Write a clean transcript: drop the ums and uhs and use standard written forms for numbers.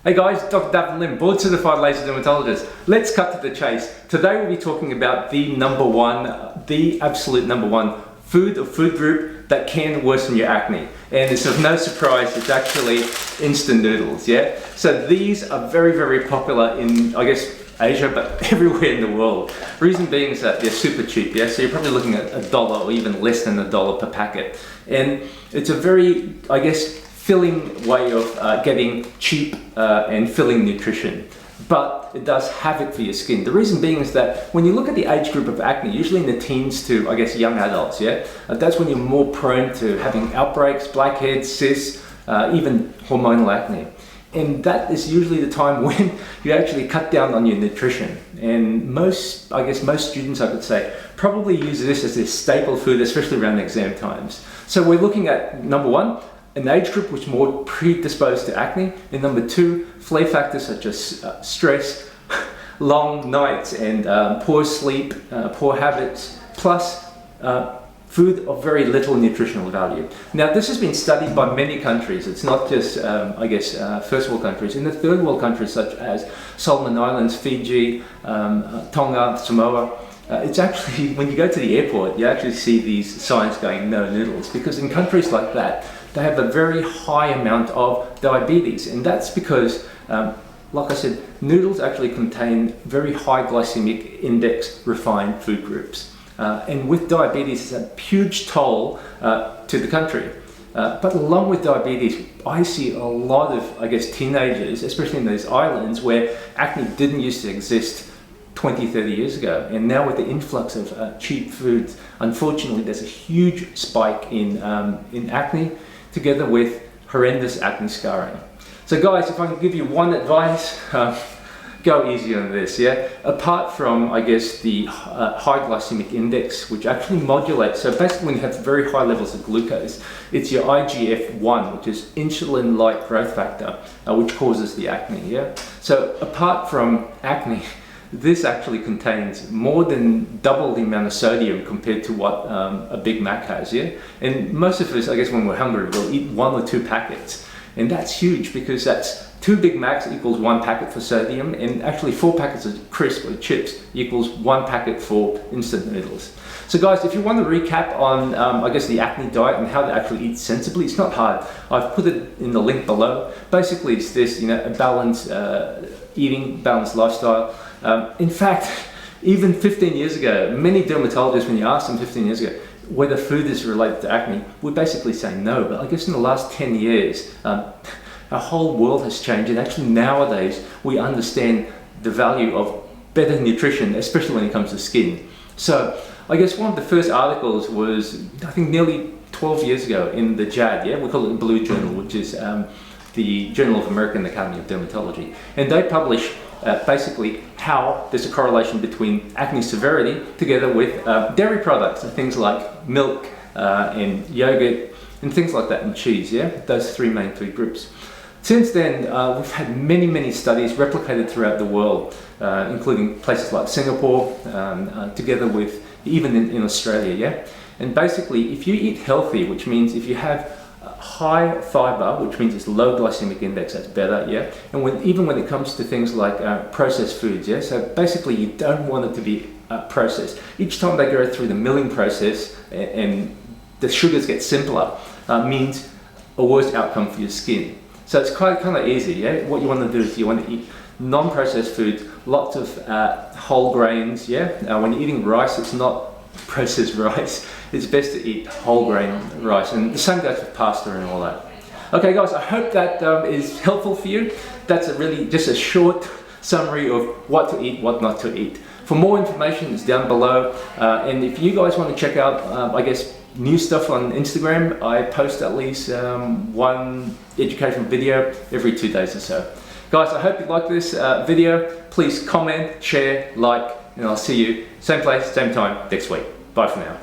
Hey guys, Dr. Davin Lim, board certified laser dermatologist. Let's cut to the chase. Today we'll be talking about the absolute number one food or food group that can worsen your acne. And it's of no surprise, it's actually instant noodles, yeah? So these are very, very popular in, I guess, Asia, but everywhere in the world. Reason being is that they're super cheap, yeah? So you're probably looking at $1 or even less than $1 per packet. And it's a very, I guess, filling way of getting cheap and filling nutrition, but it does havoc for your skin. The reason being is that when you look at the age group of acne, usually in the teens to, I guess, young adults, yeah, that's when you're more prone to having outbreaks, blackheads, cysts, even hormonal acne. And that is usually the time when you actually cut down on your nutrition. And most students, I could say, probably use this as their staple food, especially around exam times. So we're looking at, number one, an age group which is more predisposed to acne, and number two, flare factors such as stress, long nights and poor sleep, poor habits, plus food of very little nutritional value. Now this has been studied by many countries. It's not just, first world countries. In the third world countries such as Solomon Islands, Fiji, Tonga, Samoa, it's actually, when you go to the airport, you actually see these signs going, no noodles, because in countries like that, they have a very high amount of diabetes, and that's because, like I said, noodles actually contain very high glycemic index refined food groups. And with diabetes, it's a huge toll to the country. But along with diabetes, I see a lot of, I guess, teenagers, especially in those islands where acne didn't used to exist 20, 30 years ago. And now with the influx of cheap foods, unfortunately, there's a huge spike in acne, together with horrendous acne scarring. So guys, if I can give you one advice, go easy on this, yeah? Apart from, I guess, the high glycemic index, which actually modulates, so basically when you have very high levels of glucose, it's your IGF-1, which is insulin-like growth factor, which causes the acne, yeah? So apart from acne, this actually contains more than double the amount of sodium compared to what a Big Mac has, yeah? And most of us, I guess, when we're hungry, we'll eat 1 or 2 packets. And that's huge because that's 2 Big Macs equals 1 packet for sodium, and actually 4 packets of crisp or chips equals 1 packet for instant noodles. So guys, if you want to recap on, I guess, the acne diet and how to actually eat sensibly, it's not hard. I've put it in the link below. Basically, it's this, a balanced eating, balanced lifestyle. In fact, even 15 years ago, many dermatologists, when you ask them 15 years ago whether food is related to acne, would basically say no. But I guess in the last 10 years, our whole world has changed, and actually nowadays we understand the value of better nutrition, especially when it comes to skin. So I guess one of the first articles was, I think, nearly 12 years ago in the JAD, yeah? We call it the Blue Journal, which is the Journal of American Academy of Dermatology. And they publish basically how there's a correlation between acne severity together with dairy products, things like milk and yogurt and things like that, and cheese, yeah? Those 3 main food groups. Since then, we've had many, many studies replicated throughout the world, including places like Singapore, together with even in Australia, yeah? And basically, if you eat healthy, which means if you have high fiber, which means it's low glycemic index, that's better, yeah? And even when it comes to things like processed foods, yeah? So basically you don't want it to be processed. Each time they go through the milling process and the sugars get simpler, means a worse outcome for your skin. So it's kind of easy, yeah? What you want to do is you want to eat non-processed foods, lots of whole grains, yeah? When you're eating rice, it's not processed rice. It's best to eat whole grain rice, and the same goes with pasta and all that. Okay guys, I hope that is helpful for you. That's really just a short summary of what to eat, what not to eat. For more information, it's down below. And if you guys want to check out, I guess, new stuff on Instagram, I post at least 1 educational video every 2 days or so. Guys, I hope you like this video. Please comment, share, like, and I'll see you same place, same time next week. Bye for now.